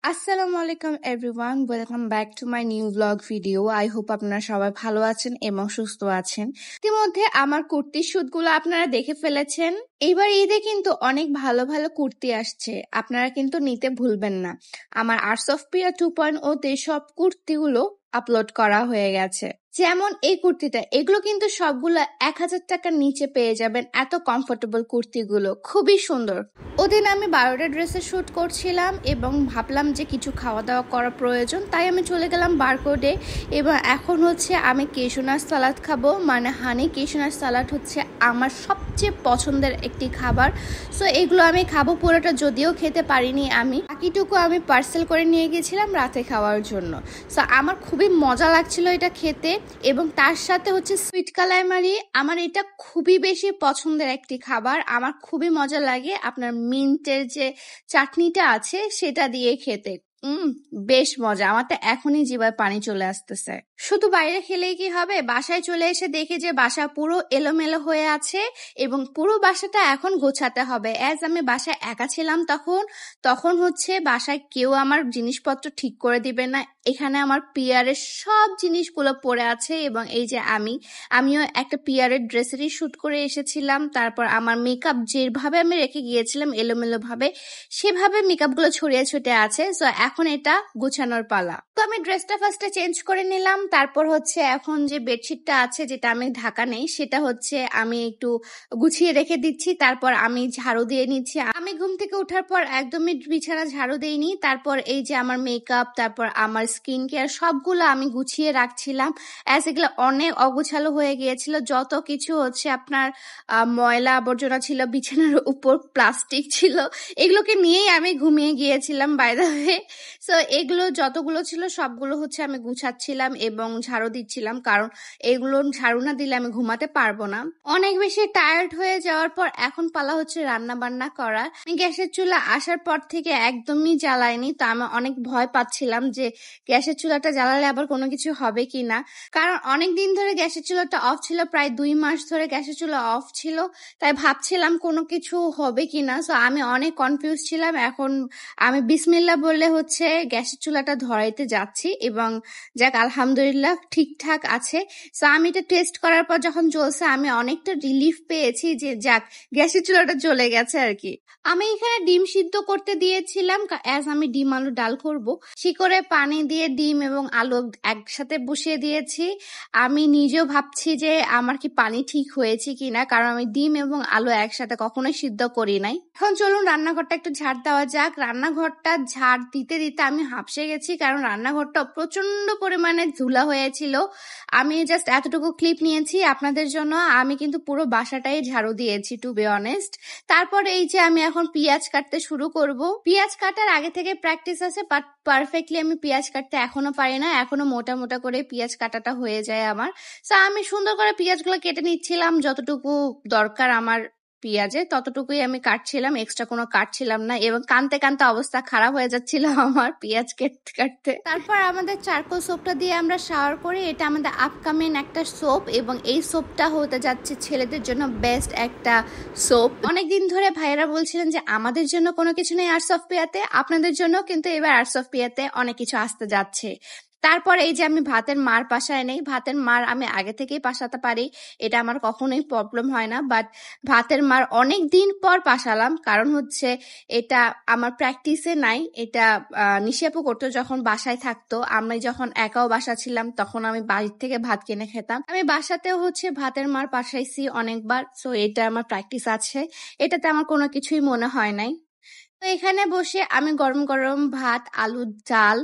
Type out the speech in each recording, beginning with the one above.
আসসালামু আলাইকুম everyone, welcome back to my new blog video. I hope আপনারা সবাই ভালো আছেন এবং সুস্থ আছেন। ইতিমধ্যে আমার কুর্তির শুটগুলো আপনারা দেখে ফেলেছেন। এবার ঈদে কিন্তু অনেক ভালো ভালো কুর্তি আসছে, আপনারা কিন্তু নিতে ভুলবেন না। আমার আর্টস অফ পিয়া 2.0 তে সব কুর্তিগুলো আপলোড করা হয়ে গেছে। যেমন এই কুর্তিটা, এগুলো কিন্তু সবগুলো 1000 টাকার নিচে পেয়ে যাবেন। এত কমফোর্টেবল কুর্তিগুলো খুবই সুন্দর। ওদিন আমি 12টা ড্রেসের শ্যুট করছিলাম এবং ভাবলাম যে কিছু খাওয়া দাওয়া করা প্রয়োজন, তাই আমি চলে গেলাম বারকোডে। এবং এখন হচ্ছে আমি কেশনার সালাদ খাবো, মানে হানি কেশনার সালাদ হচ্ছে আমার সবচেয়ে পছন্দের একটি খাবার। সো এগুলো আমি খাবো পুরোটা, যদিও খেতে পারিনি আমি, বাকিটুকু আমি পার্সেল করে নিয়ে গেছিলাম রাতে খাওয়ার জন্য। সো আমার খুবই মজা লাগছিল এটা খেতে। এবং তার সাথে হচ্ছে সুইট কালাইমারি, আমার এটা খুবই বেশি পছন্দের একটি খাবার, আমার খুবই মজা লাগে আপনার মিন্টের যে চাটনিটা আছে সেটা দিয়ে খেতে। বেশ মজা, আমার তো এখনই জিভায় পানি চলে আসতেছে। শুধু বাইরে খেলেই কি হবে, বাসায় চলে এসে দেখি যে বাসা পুরো এলোমেলো হয়ে আছে এবং পুরো বাসাটা এখন গোছাতে হবে। আমি বাসায় একা ছিলাম তখন হচ্ছে বাসায় কেউ আমার জিনিসপত্র ঠিক করে দিবে না। এখানে আমার পিয়ারের সব জিনিসগুলো পড়ে আছে এবং এই যে আমিও একটা পিয়ারের ড্রেসেরই শুট করে এসেছিলাম। তারপর আমার মেকআপ যেভাবে আমি রেখে গিয়েছিলাম এলোমেলো ভাবে, সেভাবে মেকআপগুলো ছড়িয়ে ছড়িয়ে আছে। সো এখন এটা গুছানোর পালা। তো আমি ড্রেসটা ফার্স্টে চেঞ্জ করে নিলাম। তারপর হচ্ছে এখন যে বেডশিটটা আছে যেটা আমি ঢাকা নেই, সেটা হচ্ছে আমি একটু গুছিয়ে রেখে দিচ্ছি। তারপর আমি ঝাড়ু দিয়ে নিচ্ছি। আমি ঘুম থেকে ওঠার পর একদমই বিছানা ঝাড়ু দেইনি। তারপর এই যে আমার মেকআপ, তারপর আমার স্কিন কেয়ার সবগুলো আমি গুছিয়ে রাখছিলাম। এগুলো অনেক অগোছালো হয়ে গিয়েছিল। যত কিছু হচ্ছে আপনার ময়লা আবর্জনা ছিল, বিছানার উপর প্লাস্টিক ছিল, এগুলোকে নিয়েই আমি ঘুমিয়ে গিয়েছিলাম বাই দ্য ওয়ে। সো এগুলো যতগুলো ছিল সবগুলো হচ্ছে আমি গুছাচ্ছিলাম এবং ঝাড়ু দিচ্ছিলাম, কারণ এগুলো ঝাড়ু না দিলে আমি ঘুমাতে পারবো না। অনেক বেশি টায়ার্ড হয়ে যাওয়ার পর এখন পালা হচ্ছে রান্না বান্না করার। আমি গ্যাসের চুলা আসার পর থেকে একদমই জ্বালাইনি, তো আমি অনেক ভয় পাচ্ছিলাম যে গ্যাসের চুলাটা জ্বালালে আবার কোনো কিছু হবে কিনা, কারণ অনেক দিন ধরে গ্যাসের চুলাটা অফ ছিল, প্রায় 2 মাস ধরে গ্যাসের চুলা অফ ছিল, তাই ভাবছিলাম কোনো কিছু হবে কিনা। সো আমি অনেক কনফিউজ ছিলাম। এখন আমি বিসমিল্লাহ বললে হচ্ছে গ্যাসের চুলাটা ধরাইতে যাচ্ছি এবং যাক আলহামদুলিল্লাহ ঠিকঠাক আছে। সো আমি এটা টেস্ট করার পর যখন জ্বলছে আমি অনেকটা রিলিফ পেয়েছি যে যাক গ্যাসের চুলাটা জ্বলে গেছে আর কি। আমি এখানে ডিম সিদ্ধ করতে দিয়েছিলাম, আমি ডিম আলু ডাল করব। শিকড়ে পানি দিয়ে ডিম এবং আলু একসাথে বসিয়ে দিয়েছি। আমি নিজেও ভাবছি যে আমার কি পানি ঠিক হয়েছে কিনা, কারণ আমি ডিম এবং আলু একসাথে কখনোই সিদ্ধ করি নাই। এখন চলুন রান্নাঘরটা একটু ঝাড় দেওয়া যাক। রান্নাঘরটা ঝাড় দিতে দিতে আমি হাঁপসে গেছি, কারণ রান্নাঘরটা প্রচন্ড পরিমাণে ধুলা হয়েছিল। আমি জাস্ট এতটুকু ক্লিপ নিয়েছি আপনাদের জন্য, আমি কিন্তু পুরো বাসাটাই ঝাড়ু দিয়েছি টু বি অনেস্ট। তারপর এই যে আমি এখন পেঁয়াজ কাটতে শুরু করব। পেঁয়াজ কাটার আগে থেকে প্র্যাকটিস আছে, বাট পারফেক্টলি আমি পেঁয়াজ কাটতে এখনো পারি না, এখনো মোটা মোটা করে পেঁয়াজ কাটাটা হয়ে যায় আমার। সো আমি সুন্দর করে পেঁয়াজগুলো কেটে নিচ্ছিলাম, যতটুকু দরকার আমার পেঁয়াজে ততটুকুই আমি কাটছিলাম, এক্সট্রা কোনো কাটছিলাম না। এবং কানতে কানতে অবস্থা খারাপ হয়ে যাচ্ছিল আমার পেঁয়াজ কাটতে কাটতে। তারপর আমাদের চারকোল সোপটা দিয়ে আমরা শাওয়ার করি। এটা আমাদের আপকামিং একটা সোপ এবং এই সোপটা হতে যাচ্ছে ছেলেদের জন্য বেস্ট একটা সোপ। অনেকদিন ধরে ভাইয়েরা বলছিলেন যে আমাদের জন্য কোনো কিছু নেই আর্টস অফ পিয়াতে, আপনাদের জন্য কিন্তু এবার আর্টস অফ পিয়াতে অনেক কিছু আসতে যাচ্ছে। তারপর এই যে আমি ভাতের মার পাশায় নেই, ভাতের মার আমি আগে থেকেই পাশাতে পারি, এটা আমার কখনোই প্রবলেম হয় না। বাট ভাতের মার অনেক দিন পর পাশালাম, কারণ হচ্ছে এটা আমার প্র্যাকটিসে নাই। এটা নিশাপু করতো যখন বাসায় থাকতো, আমি যখন একাও বাসা ছিলাম তখন আমি বাড়ির থেকে ভাত কিনে খেতাম। আমি বাসাতেও হচ্ছে ভাতের মার পাশাইছি অনেকবার। সো এটা আমার প্র্যাকটিস আছে, এটাতে আমার কোনো কিছুই মনে হয় নাই। তো এখানে বসে আমি গরম গরম ভাত আলুর ডাল,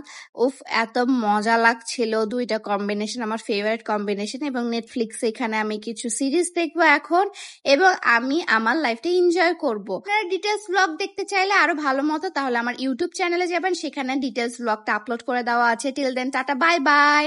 উফ এত মজা লাগছিল। দুইটা কম্বিনেশন আমার ফেভারিট কম্বিনেশন। এবং নেটফ্লিক্সে এখানে আমি কিছু সিরিজ দেখবো এখন এবং আমি আমার লাইফটা এনজয় করবো। আপনারা ডিটেলস ব্লগ দেখতে চাইলে আরো ভালো মতো তাহলে আমার ইউটিউব চ্যানেলে যাবেন, সেখানে ডিটেলস ব্লগটা আপলোড করে দেওয়া আছে। Till then tata, bye by.